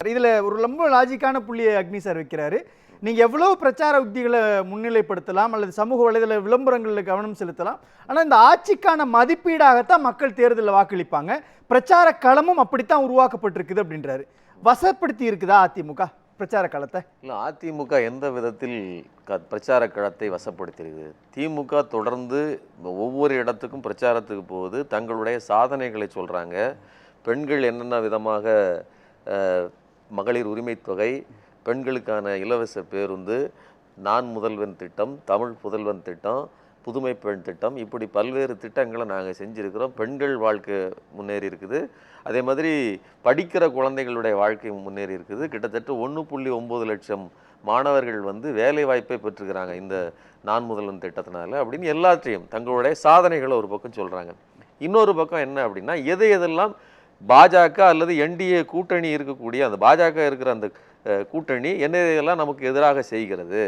சொல்றாரு. இதுல ஒரு ரொம்ப லாஜிக்கான புள்ளியை அக்னி சார் வைக்கிறாரு. நீங்க எவ்வளவு பிரச்சார உத்திகளை முன்னிலைப்படுத்தலாம் அல்லது சமூக வலைதள விளம்பரங்களில் கவனம் செலுத்தலாம். ஆனா இந்த ஆட்சிக்கான மதிப்பீடாகத்தான் மக்கள் தேர்தலில் வாக்களிப்பாங்க. பிரச்சார களமும் அப்படித்தான் உருவாக்கப்பட்டிருக்குது அப்படின்றாரு. வசப்படுத்தி இருக்குதா அதிமுக பிரச்சார களத்தை? இல்லை, அதிமுக எந்த விதத்தில் பிரச்சார களத்தை வசப்படுத்தியிருக்குது? திமுக தொடர்ந்து ஒவ்வொரு இடத்துக்கும் பிரச்சாரத்துக்கு போகுது, தங்களுடைய சாதனைகளை சொல்கிறாங்க. பெண்கள் என்னென்ன விதமாக மகளிர் உரிமை தொகை, பெண்களுக்கான இலவச பேருந்து, நான் முதல்வன் திட்டம், தமிழ் புதல்வன் திட்டம், புதுமை பெண் திட்டம், இப்படி பல்வேறு திட்டங்களை நாங்கள் செஞ்சுருக்கிறோம். பெண்கள் வாழ்க்கை முன்னேறி இருக்குது. அதே மாதிரி படிக்கிற குழந்தைகளுடைய வாழ்க்கை முன்னேறி இருக்குது. கிட்டத்தட்ட 1.9 லட்சம் மாணவர்கள் வேலை வாய்ப்பை பெற்றுக்கிறாங்க இந்த நான் முதல்வன் திட்டத்தினால அப்படின்னு எல்லாத்தையும் தங்களுடைய சாதனைகளை ஒரு பக்கம் சொல்கிறாங்க. இன்னொரு பக்கம் என்ன அப்படின்னா, எதெல்லாம் பாஜக அல்லது என்டிஏ கூட்டணி இருக்கக்கூடிய அந்த பாஜக இருக்கிற அந்த கூட்டணி என்னையெல்லாம் நமக்கு எதிராக செய்கிறது.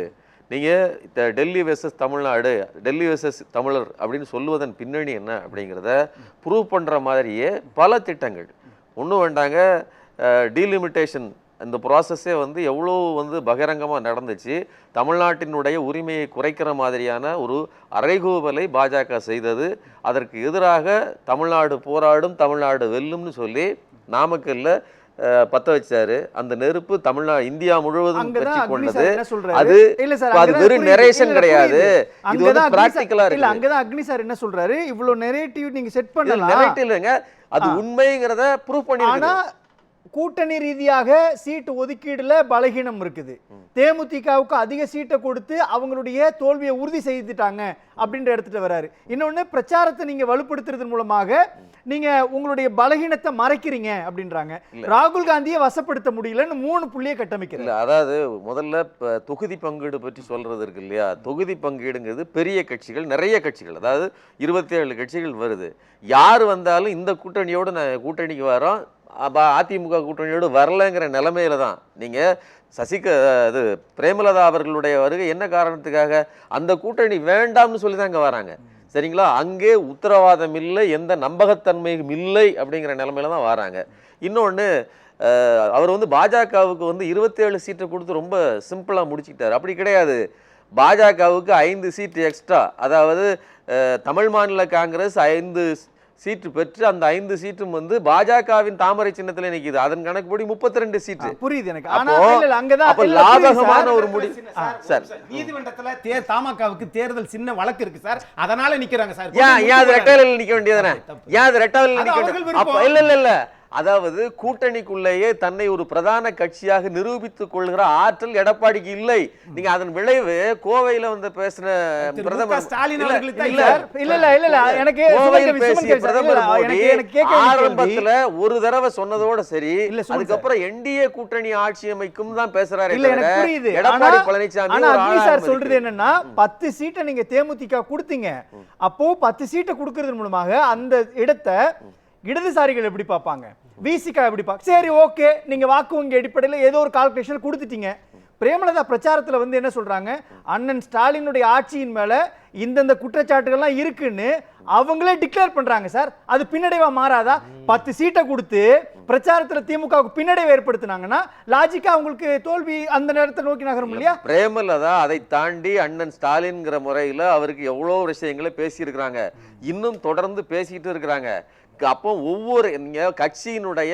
நீங்கள் டெல்லி வெர்சஸ் தமிழ்நாடு, டெல்லி வெர்சஸ் தமிழர் அப்படின்னு சொல்லுவதன் பின்னணி என்ன அப்படிங்கிறத ப்ரூவ் பண்ணுற மாதிரியே பல திட்டங்கள். ஒன்றும் வேண்டாங்க, டீலிமிட்டேஷன் இந்த ப்ராசஸே எவ்வளோ பகிரங்கமாக நடந்துச்சு. தமிழ்நாட்டினுடைய உரிமையை குறைக்கிற மாதிரியான ஒரு அறைகூவலை பாஜக செய்தது. அதற்கு எதிராக தமிழ்நாடு போராடும், தமிழ்நாடு வெல்லும்னு சொல்லி நாமக்கல்ல பத்த வச்சாரு. அந்த நெருப்பு இந்தியா முழுவதும் பற்றி கொண்டது. அது வெறும் நரேஷன் கிடையாது, இது பிராக்டிகலா இருக்கு. அங்கதான் அக்னி சார் என்ன சொல்றாரு, இவ்வளவு நரேட்டிவ் நீங்க செட் பண்ணலாம், நரேட்டிவ் இல்லைங்க, அது உண்மைங்கிறத ப்ரூவ் பண்ணி. கூட்டணி ரீதியாக சீட்டு ஒதுக்கீடுல பலகீனம் இருக்குது. தேமுதிகவுக்கு அதிக சீட்டை கொடுத்து அவங்களுடைய தோல்வியை உறுதி செய்துட்டாங்க அப்படின்ற இடத்துல வராரு. இன்னொன்னு, பிரச்சாரத்தை நீங்க வலுப்படுத்துறதன் மூலமாக நீங்க உங்களுடைய பலகீனத்தை மறைக்கிறீங்க அப்படின்றாங்க. ராகுல் காந்தியை வசப்படுத்த முடியலன்னு 3 புள்ளியை கட்டமைக்கிறது. அதாவது முதல்ல தொகுதி பங்கீடு பற்றி சொல்றது இருக்கு இல்லையா? தொகுதி பங்கீடுங்கிறது பெரிய கட்சிகள், நிறைய கட்சிகள், அதாவது 27 கட்சிகள் வருது. யார் வந்தாலும் இந்த கூட்டணியோடு கூட்டணிக்கு வரோம், அதிமுக கூட்டணியோடு வரலங்கிற நிலைமையில தான் நீங்கள் இது பிரேமலதா அவர்களுடைய வருகை என்ன காரணத்துக்காக? அந்த கூட்டணி வேண்டாம்னு சொல்லி தான் இங்கே வராங்க. சரிங்களா? அங்கே உத்தரவாதம் இல்லை, எந்த நம்பகத்தன்மையும் இல்லை அப்படிங்கிற நிலைமையில தான் வராங்க. இன்னொன்று, அவர் பாஜகவுக்கு 27 சீட்டை கொடுத்து ரொம்ப சிம்பிளாக முடிச்சுக்கிட்டார். அப்படி கிடையாது. பாஜகவுக்கு 5 சீட்டு எக்ஸ்ட்ரா, அதாவது தமிழ் மாநில காங்கிரஸ் 5 சீட்டு பெற்று அந்த 5 சீட்டும் பாஜகவின் தாமரை சின்னத்தில் நிற்குது. அதன் கணக்குப்படி 32 சீட்டு. புரியுது எனக்கு. அப்ப லாபகமான ஒரு முடிவு சார். நீதிமன்றத்துல தமாகவுக்கு தேர்தல் சின்ன வழக்கு இருக்கு சார், அதனால நிக்கிறாங்க சார். ஏன் அது ரெட்டையில நிக்க வேண்டியதுதானே? ஏன் அது ரெட்டையில நிக்க? இல்ல, அதாவது கூட்டணிக்குள்ளேயே தன்னை ஒரு பிரதான கட்சியாக நிரூபித்துக் கொள்கிற ஆற்றல் எடப்பாடிக்கு இல்லை. நீங்க அதன் விளைவு கோவையில பேசின பிரதமர் ஸ்டாலின் அவர்களுக்கு ஆரம்பத்துல ஒரு தடவை சொன்னதோட சரி, அதுக்கப்புறம் என்டிஏ கூட்டணி ஆட்சி அமைக்கும் தான் பேசுறாரு. எடப்பாடி பழனிசாமி சொல்றது என்னன்னா, 10 சீட்டை நீங்க தேமுதிக கொடுத்தீங்க, அப்போ 10 சீட்டை கொடுக்கறது மூலமாக அந்த இடத்தை இடதுசாரிகள் எப்படி பார்ப்பாங்க, விசிகா எப்படி பார்க்க? சரி, ஓகே, நீங்க வாக்கு வங்கி அடிப்படையில் ஏதோ ஒரு கால்குலேஷன் கொடுத்துட்டீங்க. பிரேமலதா பிரச்சாரத்தில் என்ன சொல்றாங்க, அண்ணன் ஸ்டாலினுடைய ஆட்சியின் மேல இந்தந்த குற்றச்சாட்டுகள்லாம் இருக்குன்னு அவங்களே டிக்ளேர் பண்றாங்க சார். அது பின்னடைவா மாறாதா? 10 சீட்டை கொடுத்து பிரச்சாரத்தில் திமுகவுக்கு பின்னடைவை ஏற்படுத்தினாங்கன்னா லாஜிக்கா அவங்களுக்கு தோல்வி அந்த நேரத்தை நோக்கி நகரும் இல்லையா? பிரேமலதா அதை தாண்டி அண்ணன் ஸ்டாலின்ங்கிற முறையில் அவருக்கு எவ்வளோ விஷயங்களை பேசியிருக்கிறாங்க, இன்னும் தொடர்ந்து பேசிக்கிட்டு இருக்கிறாங்க. அப்போ ஒவ்வொரு கட்சியினுடைய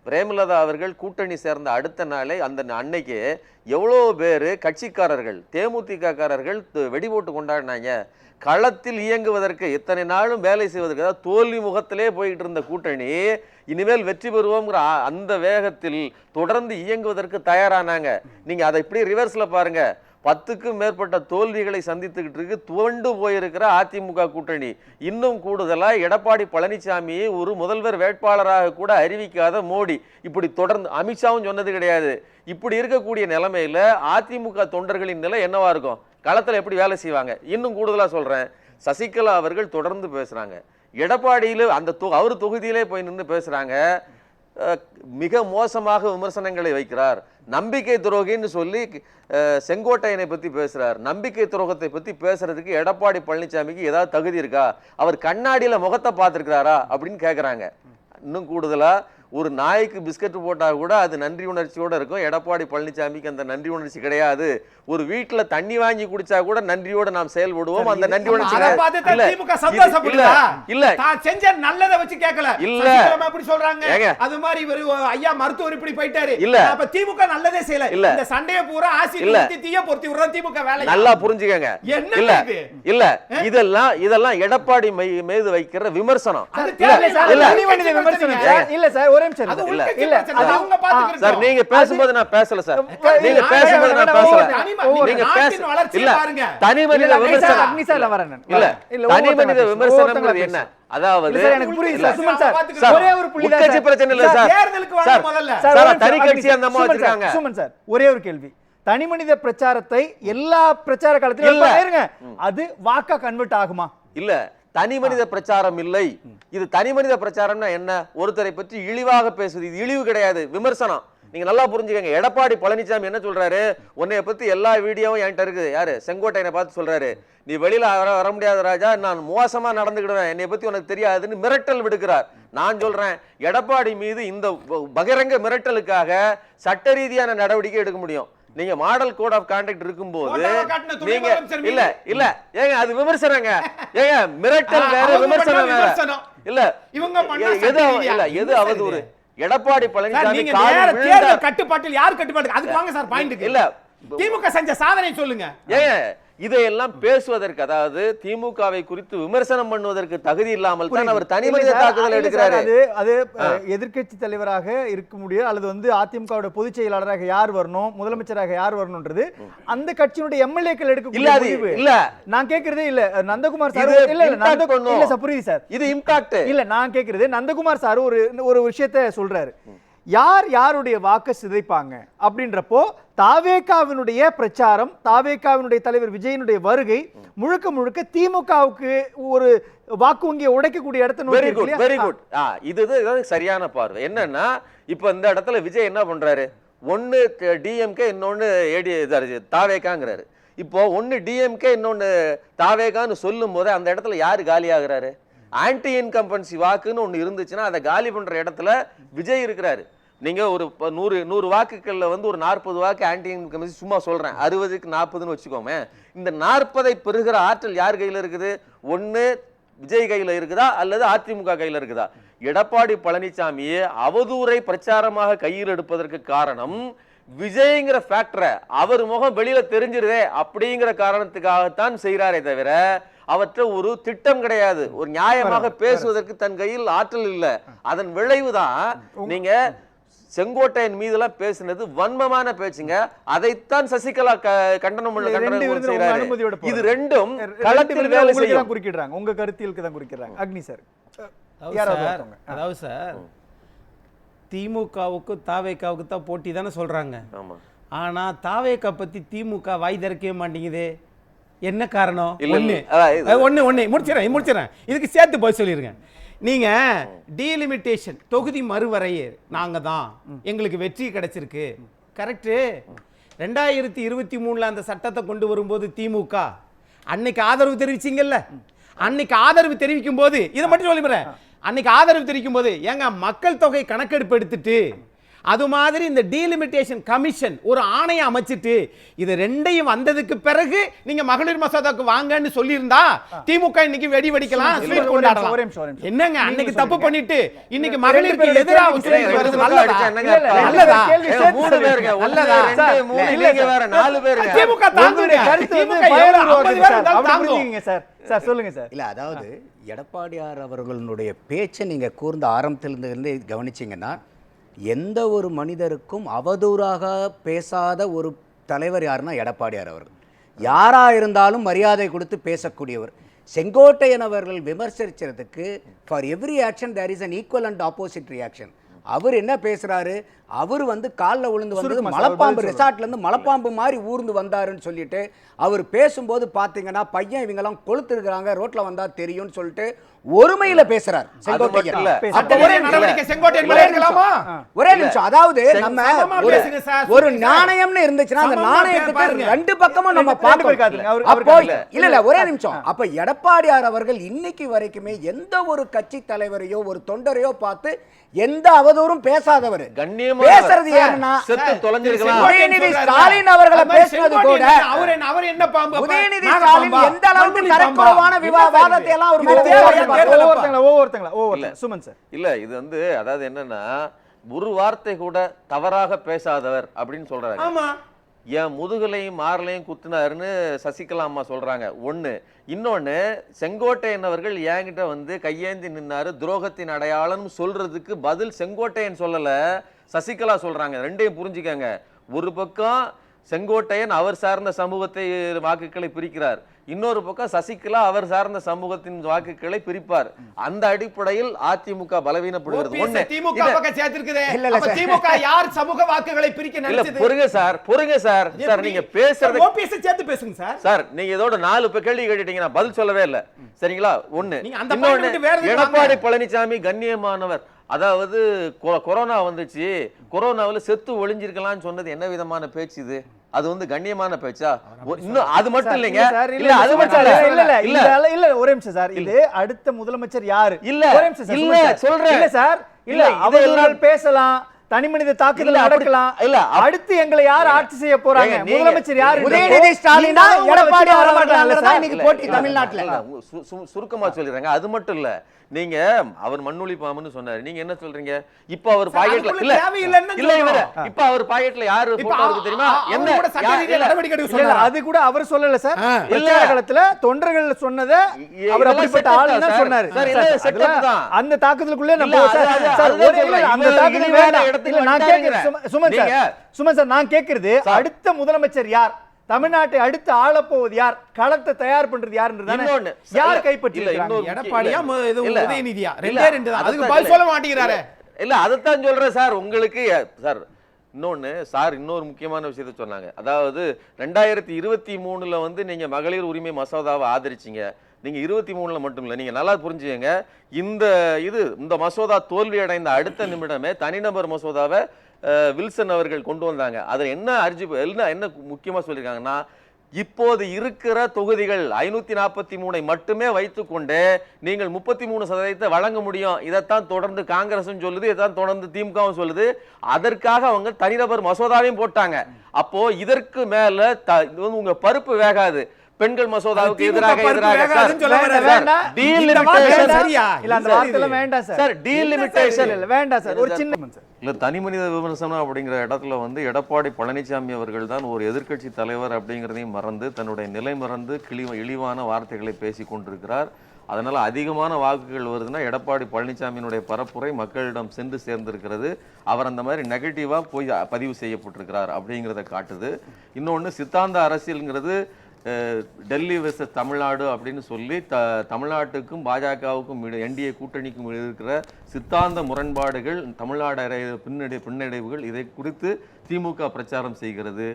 பிரேமலதா அவர்கள் கூட்டணி சேர்ந்த அடுத்த நாளே அந்த அன்னைக்கு எவ்வளோ பேர் கட்சிக்காரர்கள், தேமுதிக காரர்கள் வெடிபோட்டு கொண்டாடினாங்க. களத்தில் இயங்குவதற்கு இத்தனை நாளும் வேலை செய்வதற்கு, அதாவது தோல்வி முகத்திலே போயிட்டு இருந்த கூட்டணி இனிமேல் வெற்றி பெறுவோம்ங்கிற அந்த வேகத்தில் தொடர்ந்து இயங்குவதற்கு தயாரானாங்க. நீங்க அதை இப்படி ரிவர்ஸ்ல பாருங்க. 10க்கும் மேற்பட்ட தோல்விகளை சந்தித்துக்கிட்டு இருக்கு துவண்டு போயிருக்கிற அதிமுக கூட்டணி. இன்னும் கூடுதலா எடப்பாடி பழனிசாமியை ஒரு முதல்வர் வேட்பாளராக கூட அறிவிக்காத மோடி, இப்படி தொடர்ந்து அமித்ஷாவும் சொன்னது கிடையாது. இப்படி இருக்கக்கூடிய நிலைமையில அதிமுக தொண்டர்களின் நிலை என்னவா இருக்கும்? களத்துல எப்படி வேலை செய்வாங்க? இன்னும் கூடுதலா சொல்றேன், சசிகலா அவர்கள் தொடர்ந்து பேசுறாங்க. எடப்பாடியில அந்த அவர் தொகுதியிலே போய் நின்று பேசுறாங்க. மிக மோசமாக விமர்சனங்களை வைக்கிறார். நம்பிக்கை துரோகின்னு சொல்லி செங்கோட்டையனை பத்தி பேசுறார். நம்பிக்கை துரோகத்தை பத்தி பேசுறதுக்கு எடப்பாடி பழனிசாமிக்கு ஏதாவது தகுதி இருக்கா? அவர் கண்ணாடியில முகத்தை பார்த்திருக்கிறாரா அப்படின்னு கேட்கிறாங்க. இன்னும் கூடுதலா ஒரு நாய்க்கு பிஸ்கட் போட்டா கூட அது நன்றி உணர்ச்சியோட இருக்கும். எடப்பாடி பழனிசாமிக்கு அந்த நன்றி உணர்ச்சி கிடையாது. ஒரு வீட்டுல தண்ணி வாங்கி குடிச்சா கூட நன்றியோட நாம் செயல்படுவோம். அந்த நன்றி உணர்ச்சி இல்ல செஞ்ச நல்லதை வச்சு கேட்கல இல்ல அப்படி சொல்றாங்க. அது மாதிரி இவர் ஐயா மருத்துவர் இப்படி போயிட்டாரு. இல்ல அப்ப திமுக நல்லதே செய்யல. இந்த சண்டைய பூரா ஆசி தீய பொறுத்தி விடுற திமுக வேலை. நல்லா புரிஞ்சுக்கங்க. இல்ல இல்ல இதெல்லாம் எடப்பாடி மீது வைக்கிற விமர்சனம். இல்ல சார் ஒரே நிமிஷம். இல்ல அது அவங்க பாத்துக்கறது சார். நீங்க பேசும்போது நான் பேசல சார். நீங்க பேசும்போது நான் பேசல. நீங்க இல்ல தனி மனித விமர்சனம். அக்னி சார் வரேன். இல்ல தனி மனித விமர்சனம் என்ன? அதாவது எனக்கு புரியுது சார். சுமன் சார் ஒரே ஒரு புள்ளி தான். கட்சி பிரச்சனை இல்ல சார். தேர்தலுக்கு வாங்க முதல்ல. சார் தனி கட்சி அந்த அம்மா வச்சிருக்காங்க. சுமன் சார் ஒரே ஒரு கேள்வி. தனி மனித பிரச்சாரத்தை எல்லா பிரச்சார காலத்திலும் பாருங்க, அது வாக்கா கன்வெர்ட் ஆகுமா? இல்ல தனி மனித பிரச்சாரம் இல்லை. இது தனி மனித பிரச்சாரம்னா என்ன? ஒருத்தரை பற்றி இழிவாக பேசுது. இது இழிவு கிடையாது, விமர்சனம். நீங்க நல்லா புரிஞ்சுக்கங்க. எடப்பாடி பழனிசாமி என்ன சொல்றாரு? உன்னைய பத்தி எல்லா வீடியோவும் என்கிட்ட இருக்குது. யாரு? செங்கோட்டையனை பார்த்து சொல்றாரு, நீ வெளியில வர முடியாத ராஜா, நான் மோசமா நடந்துக்கிடுவேன், என்னை பத்தி உனக்கு தெரியாதுன்னு மிரட்டல் விடுக்கிறார். நான் சொல்றேன், எடப்பாடி மீது இந்த பகிரங்க மிரட்டலுக்காக சட்ட ரீதியான நடவடிக்கை எடுக்க முடியும். நீங்க மாடல் கோட் ஆஃப் கான்டக்ட் இருக்கும்போது நீங்க இல்ல இல்ல ஏங்க அது விமர்சனங்க. ஏங்க மிரட்டல் வேற, விமர்சனம் வேற. இல்ல எது அவதூறு? எடப்பாடி பழனிசாமி கட்டுப்பாட்டில் யார் கட்டுப்பாடு? அதுக்கு வாங்க சார் பாயிண்ட். இல்ல திமுக செஞ்ச சாதனை சொல்லுங்க. ஏங்க இதையெல்லாம் பேசுவதற்கு, அதாவது திமுகவை குறித்து விமர்சனம் பண்ணுவதற்கு தகுதி இல்லாமல் தான் அவர் தனி மனித தாக்குதல் எடுக்கிறாரு. அது எதிர்க்கட்சி தலைவராக இருக்க முடியும், அல்லது அதிமுகவோட பொதுச் செயலாளராக யார் வரணும், முதலமைச்சராக யார் வரணும்ன்றது அந்த கட்சியினுடைய எம்எல்ஏக்கள் எடுக்க இல்ல. நான் கேக்குறதே இல்ல நந்தகுமார் சார். இல்ல சார் புரியுது சார். இது இம்பாக்ட் இல்ல. நான் கேக்குறது நந்தகுமார் சார் ஒரு விஷயத்தை சொல்றாரு. யார் யாருடைய வாக்கு சிதைப்பாங்க அப்படின்றப்போ தாவேகாவினுடைய பிரச்சாரம், தாவேகாவினுடைய தலைவர் விஜயனுடைய வருகை முழுக்க முழுக்க திமுகவுக்கு ஒரு வாக்கு வங்கியை உடைக்கக்கூடிய இடத்தை நோக்கி. Very good. இது சரியான பார்வை. என்னன்னா இப்ப இந்த இடத்துல விஜய் என்ன பண்றாரு? ஒன்னு டிஎம்கே, இன்னொன்னு தாவேகாங்கிறாரு. இப்போ ஒன்னு டிஎம்கே, இன்னொன்னு தாவேகான்னு சொல்லும் போது அந்த இடத்துல யாரு காலி ஆகுறாரு? ஆன்டி இன்கம்பன்சி வாக்குன்னு ஒண்ணு இருந்துச்சுன்னா அதை காலி பண்ற இடத்துல விஜய் இருக்கிறாரு. நீங்க ஒரு 100 வாக்குகள்ல ஒரு 40 வாக்கு ஆன்டி இன்கம்பன்சி, சும்மா சொல்றேன், 60க்கு 40ன்னு வச்சுக்கோமே. இந்த 40ஐ பெறுகிற ஆற்றல் யார் கையில இருக்குது? ஒண்ணு விஜய் கையில இருக்குதா அல்லது அதிமுக கையில இருக்குதா? எடப்பாடி பழனிசாமியே அவதூறை பிரச்சாரமாக கையில் எடுப்பதற்கு காரணம் விஜய்ங்கிற ஃபேக்டரை அவர் முகம் வெளியில தெரிஞ்சிருதே அப்படிங்கிற காரணத்துக்காகத்தான் செய்யறாரே தவிர அவற்றை ஒரு திட்டம் கிடையாது. ஒரு நியாயமாக பேசுவதற்கு தன் கையில் ஆற்றல் இல்லை. அதன் விளைவுதான் நீங்க செங்கோட்டையன் மீதெல்லாம் பேசினது வன்மமான பேச்சுங்க. அதைத்தான் சசிகலா கண்டனம் செய்யறாரு. இது ரெண்டும் களத்தில் வேலை செய்ய குறிக்கிறாங்க. உங்க கருத்தியலுக்கு தான் குறிக்கிறாங்க. அக்னி சார். அதாவது சார், திமுகவுக்கு தாவேகாவுக்கு தான் போட்டி தானே சொல்றாங்க. ஆனா தாவேகா பத்தி திமுக வாய் திறக்கவே மாட்டேங்குது. என்ன காரணம்? ஒண்ணு முடிச்சிடறேன். இதுக்கு சேர்த்து போய் சொல்லிருங்க. நீங்க டீலிமிட்டேஷன், தொகுதி மறுவரையே நாங்க தான், எங்களுக்கு வெற்றி கிடைச்சிருக்கு. கரெக்ட். 2023 அந்த சட்டத்தை கொண்டு வரும்போது திமுக அன்னைக்கு ஆதரவு தெரிவிச்சீங்கல்ல. அன்னைக்கு ஆதரவு தெரிவிக்கும் போது இதை மட்டும் சொல்லிடுறேன். அன்னைக்கு ஆதரவு தெரிவிக்கும் போது ஏங்க மக்கள் தொகை கணக்கெடுப்பு எடுத்துட்டு அது மாதிரி இந்த டீலிமிட்டேஷன் கமிஷன் ஒரு ஆணையை அமைச்சிட்டு இது ரெண்டையும் வந்ததுக்கு பிறகு நீங்க மகளிர் மசோதாக்கு வாங்கன்னு சொல்லியிருந்தா திமுக இன்னைக்கு வெடி வெடிக்கலாம், ஸ்வீட் கொண்டாடலாம். என்னங்க அன்னைக்கு தப்பு பண்ணிட்டு இன்னைக்கு மகளிருக்கு எதிராக வருது? நல்லதா? திமுக தாங்குங்க சார். சொல்லுங்க சார். இல்ல, அதாவது எடப்பாடியார் அவர்களுடைய பேச்சை நீங்க கூர்ந்த ஆரம்பத்திலிருந்து கவனிச்சீங்கன்னா, எந்த ஒரு மனிதருக்கும் அவதூறாக பேசாத ஒரு தலைவர் யாருன்னா எடப்பாடியார் அவர்கள். யாரா இருந்தாலும் மரியாதை கொடுத்து பேசக்கூடியவர். செங்கோட்டையன் அவர்கள் விமர்சிக்கிறதுக்கு for every action there is an equal and opposite reaction. அவர் என்ன பேசுறாரு? அவர் வந்து காலில் விழுந்து வந்தது சுருக்கமா சார், மலைப்பாம்பு பதில் ரிசார்ட்ல இருந்து மலைப்பாம்பு மாதிரி ஊர்ந்து வந்தாருன்னு சொல்லிட்டு அவர் பேசும்போது பாத்தீங்கன்னா பையன் இவங்கெல்லாம் கொளுத்திருக்கிறாங்க ரோட்ல வந்தா தெரியும்னு சொல்லிட்டு ஒருமையில பேசுறார் செங்கோட்டையன். இல்ல. அப்ப ஒரே நடவடிக்கை செங்கோட்டையன் மேல இருக்கலாமா? ஒரே நிமிஷம், அதாவது நம்ம சமமா ஒரு பேசுங்க சார், ஒரு சொல்லுங்க சார். நாணயம்னு இருந்துச்சுன்னா அந்த சமமா நாணயத்துக்கு பாருங்க. ரெண்டு பக்கமும் நம்ம ரெண்டு பேர் பார்க்கணும். காதுங்க. அப்போ இல்ல. இல்ல ஒரே நிமிஷம், அப்ப எடப்பாடியார் அவர்கள் இன்னைக்கு வரைக்குமே எந்த ஒரு கட்சி தலைவரையோ ஒரு தொண்டரையோ பார்த்து எந்த அவதூறும் பேசாதவர். கண்ணியமானவர். பேசுறது ஏன்னா செத்து தொலைஞ்சிருக்கலாம். உதயநிதி ஸ்டாலின் அவர்களை பேசுனது கூட அவர் என்ன பாம்பு? உதயநிதி நாக ஸ்டாலின் பாம்பா? எந்த அளவுக்கு மந்திரி தரக்குறைவான பாம்பா? விவாதத்தை எல்லாம் அவர் இது மேல தேவையா? வைப்பார். தேர்தல் அப்பா. ஒவ்வொருத்தங்களா சுமன் சார். இல்ல இது வந்து அதாவது என்னன்னா ஒரு வார்த்தை கூட தவறாக பேசாதவர் அப்படின்னு சொல்றாங்க. ஆமா. என் முதுகுலையும் மார்லையும் குத்துனாருன்னு சசிகலா அம்மா சொல்றாங்க. ஒண்ணு. இன்னொன்னு, செங்கோட்டையன் அவர்கள் என்கிட்ட வந்து கையேந்தி நின்னாரு துரோகத்தின் அடையாளம் சொல்றதுக்கு பதில் செங்கோட்டையன் சொல்லல, சசிகலா சொல்றாங்க. ரெண்டையும் புரிஞ்சுக்கங்க. ஒரு பக்கம் செங்கோட்டையன் அவர் சார்ந்த சமூகத்தை வாக்குகளை பிரிக்கிறார், இன்னொரு பக்கம் சசிகலா அவர் சார்ந்த சமூகத்தின் வாக்குகளை பிரிப்பார். அந்த அடிப்படையில் அதிமுக பலவீனப்படுகிறது. ஒண்ணு. திமுக பக்கம் சேர்த்திருக்குதே. இல்ல, இல்ல அப்ப சார். திமுக யார் சமூக வாக்குகளை பிரிக்க இல்ல நினைச்சது? பொறுங்க சார். சார் நீங்க பேசுறது ஓபிஎஸ் சேர்த்து பேசுங்க சார். சார் நீங்க இதோட 4 கேள்வி கேட்டுட்டீங்க, நான் பதில் சொல்லவே இல்ல. சரிங்களா? ஒண்ணு. நீங்க அந்த பாயிண்ட் விட்டு வேற எதுக்கு எடப்பாடி வாங்க? பழனிசாமி கண்ணியமானவர். அதாவது கொரோனா வந்துச்சு, கொரோனாவில் செத்து ஒளிஞ்சிருக்கலாம்னு சொன்னது என்ன விதமான பேச்சு இது? அது வந்து கண்ணியமான பேச்சா? இன்னும் அது மட்டும் இல்லைங்க. இல்ல அது மட்டும் இல்ல ஒரே நிமிஷம் சார். இது அடுத்த முதலமைச்சர் யாரு? இல்ல ஒரே நிமிஷம் சார். இல்ல சொல்றேன். இல்ல சார், இல்ல அவர்கள் பேசலாம், தனிமனித தாக்குதல் நடக்கலாம். இல்ல அடுத்து எங்களை யார் ஆட்சி செய்ய போறாங்க? முதலமைச்சர் யாரு? உதயநிதி ஸ்டாலினா எடப்பாடி அவர்கள் இன்னைக்கு போட்டி தமிழ்நாட்டுல. சுருக்கமா சொல்லிடுறாங்க. அது மட்டும் இல்ல, நீங்க அவர் மண்ணுளி பாம்புன்னு சொன்னாரு, நீங்க என்ன சொல்றீங்க? இப்ப அவர் பாக்கெட்ல இல்ல இல்ல இவர இப்ப அவர் பாக்கெட்ல யாரு போட்டோ இருக்கு தெரியுமா? என்ன நடவடிக்கை எடுக்க இல்ல, சொல்றாரு. அது கூட அவர் சொல்லல சார். இல்ல. பிரச்சார காலத்துல தொண்டர்கள் சொன்னத அவர் அப்படிப்பட்ட ஆளு தான் சொன்னாரு. சார், இல்ல, setup தான். அந்த தாக்குதலுக்குள்ள நம்ம இல்ல, சார், அது- சார், அதுதான் ஒரே- இல்ல, சொல்றேன். அந்த இவர் தாக்குதல் இழிவான வேண்டாம். இடத்துக்கு இல்ல, நான் வந்துட்டாருங்க. கேக்குறேன் சுமன் சார், நான் கேக்குறது அடுத்த முதலமைச்சர் யார்? தமிழ்நாட்டை அடுத்து ஆளப்போவது யார்? களத்தை தயார் பண்றது யாருன்றதானே? இன்னொன்னு, யார் கைப்பற்றி இல்ல, இருக்காங்க? இன்னொரு- எடப்பாடியா இது இல்ல. உதயநிதியா? இல்ல, ரெண்டு தான். அதுக்கு அதுதான் பதில் இல்ல. சொல்ல மாட்டேங்கிறாரு. இல்ல அதைத்தான் சொல்றேன் சார். உங்களுக்கு சார் இன்னொன்னு சார், இன்னொரு முக்கியமான விஷயத்தை சொன்னாங்க. அதாவது 2023 வந்து நீங்க மகளிர் உரிமை மசோதாவை ஆதரிச்சீங்க. நீங்க 23 மட்டும் இல்ல, நீங்க நல்லா புரிஞ்சுக்கங்க. இந்த மசோதா தோல்வி அடைந்த அடுத்த நிமிடமே தனிநபர் மசோதாவை வில்சன் அவர்கள் கொண்டு வந்தாங்க. அதில் என்ன முக்கியமா சொல்லியிருக்காங்கன்னா, இப்போது இருக்கிற தொகுதிகள் 543 மட்டுமே வைத்துக்கொண்டு நீங்கள் 33% வழங்க முடியும். இதைத்தான் தொடர்ந்து காங்கிரஸும் சொல்லுது, இதைத்தான் தொடர்ந்து திமுகவும் சொல்லுது. அதற்காக அவங்க தனிநபர் மசோதாவையும் போட்டாங்க. அப்போ இதற்கு மேல உங்க பருப்பு வேகாது. பெண்கள் மசோதாவுக்கு எதிராக ஒரு சின்ன இல்ல தனி மனித விமர்சனம் அப்படிங்கிற இடத்துல வந்து எடப்பாடி பழனிசாமி அவர்கள் தான் ஒரு எதிர்க்கட்சி தலைவர் அப்படிங்கிறதையும் மறந்து தன்னுடைய நிலை மறந்து இழிவான வார்த்தைகளை பேசி கொண்டிருக்கிறார். அதனால அதிகமான வாக்குகள் வருதுன்னா எடப்பாடி பழனிசாமியினுடைய பரப்புரை மக்களிடம் சென்று சேர்ந்திருக்கிறது. அவர் அந்த மாதிரி நெகட்டிவா போய் பதிவு செய்யப்பட்டிருக்கிறார் அப்படிங்கிறத காட்டுது. இன்னொன்னு, சித்தாந்த அரசியல்ங்கிறது டெல்லி வெர்சஸ் தமிழ்நாடு அப்படின்னு சொல்லி தமிழ்நாட்டுக்கும் பாஜகவுக்கும் என்டிஏ கூட்டணிக்கும் இருக்கிற சித்தாந்த முரண்பாடுகள், தமிழ்நாடு பின்னடைவுகள், இதை குறித்து திமுக பிரச்சாரம் செய்கிறது.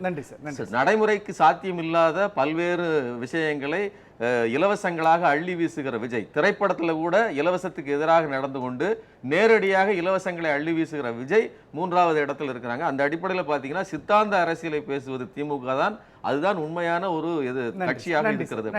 நடைமுறைக்கு சாத்தியம் இல்லாத பல்வேறு விஷயங்களை இலவசங்களாக அள்ளி வீசுகிற விஜய், திரைப்படத்துல கூட இலவசத்துக்கு எதிராக நடந்து கொண்டு நேரடியாக இலவசங்களை அள்ளி வீசுகிற விஜய் 3வது இடத்துல இருக்கிறாங்க. அந்த அடிப்படையில் பாத்தீங்கன்னா சித்தாந்த அரசியலை பேசுவது திமுக தான். அதுதான் உண்மையான ஒரு கட்சியாக இருக்கிறது.